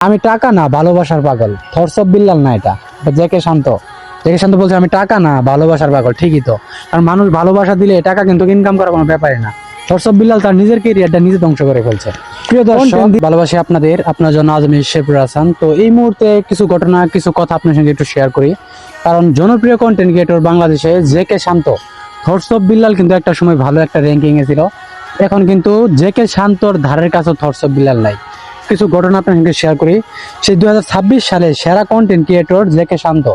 আমি টাকা না ভালোবাসার পাগল। থটস অফ বিল্লাল না এটা, জেকে শান্ত। জেকে শান্ত বলছে আমি টাকা না ভালোবাসার পাগল। ঠিকই তো, কারণ মানুষ ভালোবাসা দিলে টাকা কিন্তু ইনকাম করার কোনো ব্যাপারই না। থটস অফ বিল্লাল তার নিজের কেরিয়ারটা নিজে ধ্বংস করে ফেলছে। প্রিয় দর্শক, ভালোবাসি আপনার জন্য আজমি শেফুর হাসান। তো এই মুহূর্তে কিছু ঘটনা, কিছু কথা আপনার সঙ্গে একটু শেয়ার করি। কারণ জনপ্রিয় কন্টেন্ট ক্রিয়েটর বাংলাদেশে জেকে শান্ত, থটস অফ বিল্লাল কিন্তু একটা সময় ভালো একটা র্যাঙ্কিং এ ছিল। এখন কিন্তু জেকে শান্তর ধারের কাছে থটস অফ বিল্লাল নাই। কিছু ঘটনা আপনার সঙ্গে শেয়ার করি। সেই 2026 সালে সেরা কন্টেন্ট ক্রিয়েটর জেকে শান্ত।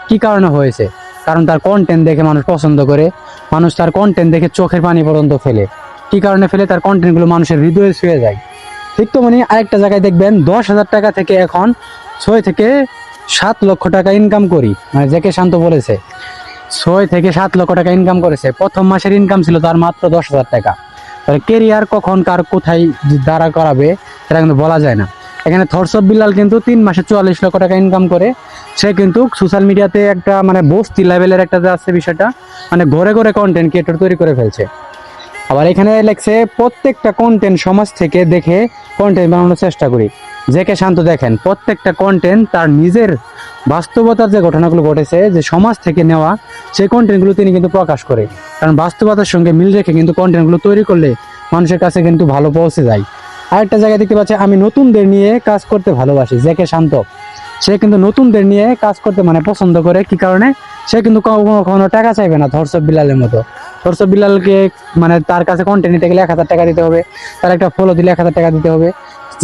কি কারণে হয়েছে? কারণ তার কন্টেন্ট দেখে মানুষ পছন্দ করে, মানুষ তার কন্টেন্ট দেখে চোখের পানি পর্যন্ত ফেলে। কি কারণে ফেলে? তার কন্টেন্টগুলো মানুষের হৃদয়ে ছুঁয়ে যায়। ঠিক তো মানে আরেকটা জায়গায় দেখবেন 10,000 টাকা থেকে এখন 6 থেকে 7 লক্ষ টাকা ইনকাম করি, মানে জেকে শান্ত বলেছে 6 থেকে 7 লক্ষ টাকা ইনকাম করেছে। প্রথম মাসের ইনকাম ছিল তার মাত্র 10,000 টাকা। কেরিয়ার কখন কার কোথায় দাঁড়া করাবে সেটা কিন্তু বলা যায় না। এখানে থটস অফ বিল্লাল কিন্তু 3 মাসে 44 লক্ষ টাকা ইনকাম করে। সে কিন্তু সোশ্যাল মিডিয়াতে একটা মানে বস্তি লেভেলের একটা আছে বিষয়টা, মানে ঘরে ঘরে কন্টেন্ট ক্রিয়েটর তৈরি করে ফেলছে। আবার এখানে লেখছে প্রত্যেকটা কন্টেন্ট সমাজ থেকে দেখে কন্টেন্ট বানানোর চেষ্টা করি। জেকে শান্ত দেখেন প্রত্যেকটা কন্টেন্ট তার নিজের বাস্তবতার যে ঘটনাগুলো ঘটেছে, যে সমাজ থেকে নেওয়া, সেই কন্টেন্টগুলো তিনি কিন্তু প্রকাশ করে। কারণ বাস্তবতার সঙ্গে মিল রেখে কিন্তু কন্টেন্টগুলো তৈরি করলে মানুষের কাছে কিন্তু ভালো পৌঁছে যায়। আরেকটা জায়গায় দেখতে পাচ্ছি আমি নতুনদের নিয়ে কাজ করতে ভালোবাসি। জেকে শান্ত সে কিন্তু নতুনদের নিয়ে কাজ করতে মানে পছন্দ করে। কি কারণে? সে কিন্তু কখনো টাকা চাইবে না থটস অফ বিল্লালের মতো। থটস অফ বিল্লালকে মানে তার কাছে কন্টেন্ট নিতে গেলে 1,000 টাকা দিতে হবে, তার একটা ফলো দিলে 1,000 টাকা দিতে হবে।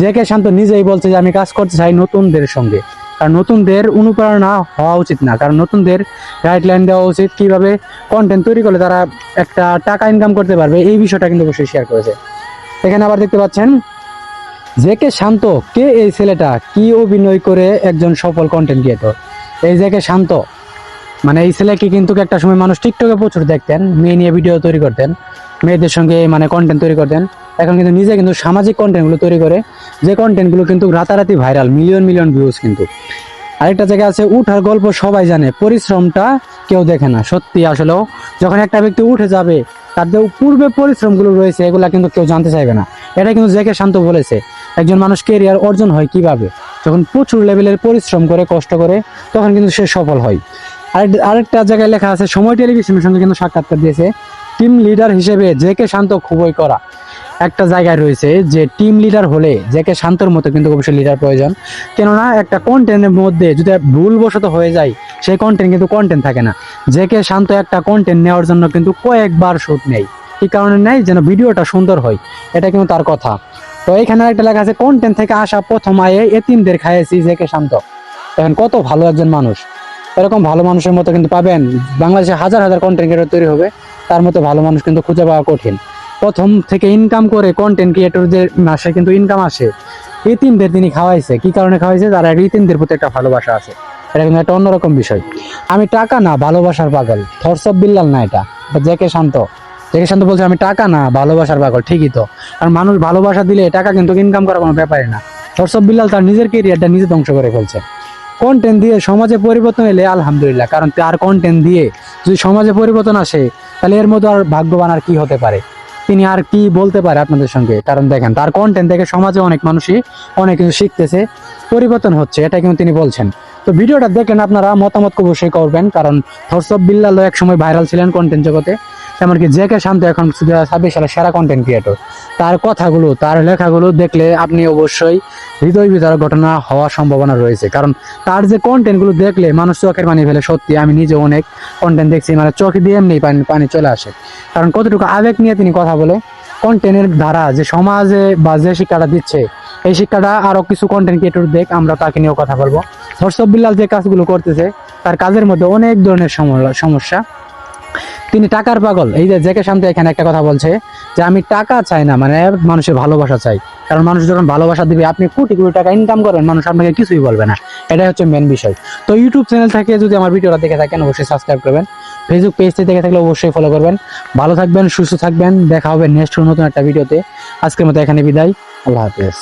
জেকে শান্ত নিজেই বলছে যে আমি কাজ করতে চাই নতুনদের সঙ্গে। কারণ নতুনদের অনুপ্রেরণা হওয়া উচিত না, কারণ নতুনদের গাইডলাইন দেওয়া উচিত কিভাবে কন্টেন্ট তৈরি করলে তারা একটা টাকা ইনকাম করতে পারবে। এই বিষয়টা কিন্তু অবশ্যই শেয়ার করেছে। এখানে আবার দেখতে পাচ্ছেন জেকে শান্ত কে, এই ছেলেটা কি অভিনয় করে একজন সফল কন্টেন্ট ক্রিয়েটর। এই জেকে শান্ত মানে এই ছেলেকে কিন্তু একটা সময় মানুষ টিকটকে প্রচুর দেখতেন, মেয়ে নিয়ে ভিডিও তৈরি করতেন, মেয়েদের সঙ্গে মানে কন্টেন্ট তৈরি করতেন। এখন কিন্তু নিজে কিন্তু সামাজিক কন্টেন্টগুলো তৈরি করে, যে কন্টেন্টগুলো কিন্তু রাতারাতি ভাইরাল, মিলিয়ন মিলিয়ন ভিউজ। কিন্তু আরেকটা জায়গা আছে উঠার গল্প সবাই জানে, পরিশ্রমটা কেউ দেখে না। সত্যি আসলেও যখন একটা ব্যক্তি উঠে যাবে, তার যে পূর্বে পরিশ্রমগুলো রয়েছে এগুলা কিন্তু কেউ জানতে চাইবে না। এটা কিন্তু জেকে শান্ত বলেছে। একজন মানুষ কেরিয়ার অর্জন হয় কিভাবে? যখন প্রচুর লেভেলের পরিশ্রম করে, কষ্ট করে, তখন কিন্তু সে সফল হয়। আরেকটা জায়গায় লেখা আছে সময় টেলিভিশনের সঙ্গে কিন্তু সাক্ষাৎকার দিয়েছে। টিম লিডার হিসেবে জেকে শান্ত খুবই করা। একটা জায়গায় রয়েছে যে টিম লিডার হলে জেকে শান্তর মতো কিন্তু অবশ্যই লিডার প্রয়োজন। কেননা একটা কন্টেন্টের মধ্যে যদি ভুলবশত হয়ে যায়, সেই কন্টেন্ট কিন্তু কন্টেন্ট থাকে না। জেকে শান্ত একটা কন্টেন্ট নেওয়ার জন্য কিন্তু কয়েকবার শুট নেই। এই কারণে নেই যেন ভিডিওটা সুন্দর হয়, এটা কিন্তু তার কথা। তো এখানে একটা লেখা আছে কন্টেন্ট থেকে আসা প্রথম আয়ে এতিমদের খাইয়েছি জেকে শান্ত। এখন কত ভালো একজন মানুষ। এরকম ভালো মানুষের মতো কিন্তু পাবেন বাংলাদেশে হাজার হাজার কন্টেন্ট ক্রিয়েটর তৈরি হবে, তার মতো ভালো মানুষ কিন্তু খুঁজে পাওয়া কঠিন। প্রথম থেকে ইনকাম করে কন্টেন্ট ক্রিয়েটরদের মাসে কিন্তু ইনকাম আসে। এতিমদের তিনি খাওয়াইছে। কি কারণে খাওয়াইছে? তার এতিমদের প্রতি একটা ভালোবাসা আছে। এটা কিন্তু একটা অন্যরকম বিষয়। আমি টাকা না ভালোবাসার পাগল। থটস অফ বিল্লাল না এটা, জেকে শান্ত। জেকে শান্ত বলছে আমি টাকা না ভালোবাসার পাগল। ঠিকই তো, কারণ মানুষ ভালোবাসা দিলে টাকা কিন্তু ইনকাম করার কোনো ব্যাপারই না। থটস অফ বিল্লাল তার নিজের কেরিয়ারটা নিজে ধ্বংস করে ফেলছে। কন্টেন্ট দিয়ে সমাজে পরিবর্তন এলে আলহামদুলিল্লাহ, কারণ তার কন্টেন্ট দিয়ে যদি সমাজে পরিবর্তন আসে, তাহলে এর মধ্যে আর ভাগ্যবান আর কি হতে পারে? তিনি আর কি বলতে পারে আপনাদের সঙ্গে? কারণ দেখেন তার কন্টেন্ট দেখে সমাজে অনেক মানুষই অনেক কিছু শিখতেছে, পরিবর্তন হচ্ছে, এটা কিন্তু তিনি বলছেন। তো ভিডিওটা দেখেন, আপনারা মতামত অবশ্যই করবেন। কারণ থটস অফ বিল্লাল এক সময় ভাইরাল ছিলেন কন্টেন্ট জগতে, এমনকি জেকে শান্ত এখন 2026 সালে সেরা কন্টেন্ট ক্রিয়েটর। তার কথাগুলো, তার লেখাগুলো দেখলে আপনি অবশ্যই হৃদয় বিদারক ঘটনা হওয়ার সম্ভাবনা রয়েছে। কারণ তার যে কন্টেন্টগুলো দেখলে মানুষ চোখের পানি ফেলে। সত্যি আমি নিজে অনেক কন্টেন্ট দেখছি, মানে চোখে দিয়ে এমনি পানি চলে আসে। কারণ কতটুকু আবেগ নিয়ে তিনি কথা বলে। কন্টেন্টের দ্বারা যে সমাজে বা যে শিক্ষাটা দিচ্ছে, এই শিক্ষাটা আরো কিছু কন্টেন্ট ক্রিয়েটর দেখ, আমরা তাকে নিয়েও কথা বলবো। থটস অফ বিল্লাল যে কাজগুলো করতেছে, তার কাজের মধ্যে অনেক ধরনের সমস্যা। তিনি টাকার পাগল। এই যে জেকে শান্ত এখানে একটা কথা বলছে যে আমি টাকা চাই না, মানে মানুষের ভালোবাসা চাই। কারণ মানুষ যখন ভালোবাসা দিবে, আপনি কোটি কোটি টাকা ইনকাম করেন, মানুষ আপনাকে কিছুই বলবে না। এটাই হচ্ছে মেন বিষয়। তো ইউটিউব চ্যানেল থেকে যদি আমার ভিডিওটা দেখে থাকেন অবশ্যই সাবস্ক্রাইব করবেন। ফেসবুক পেজ থেকে দেখে থাকলে অবশ্যই ফলো করবেন। ভালো থাকবেন, সুস্থ থাকবেন। দেখা হবে নেক্সট নতুন একটা ভিডিওতে। আজকের মতো এখানে বিদায়। আল্লাহ হাফেজ।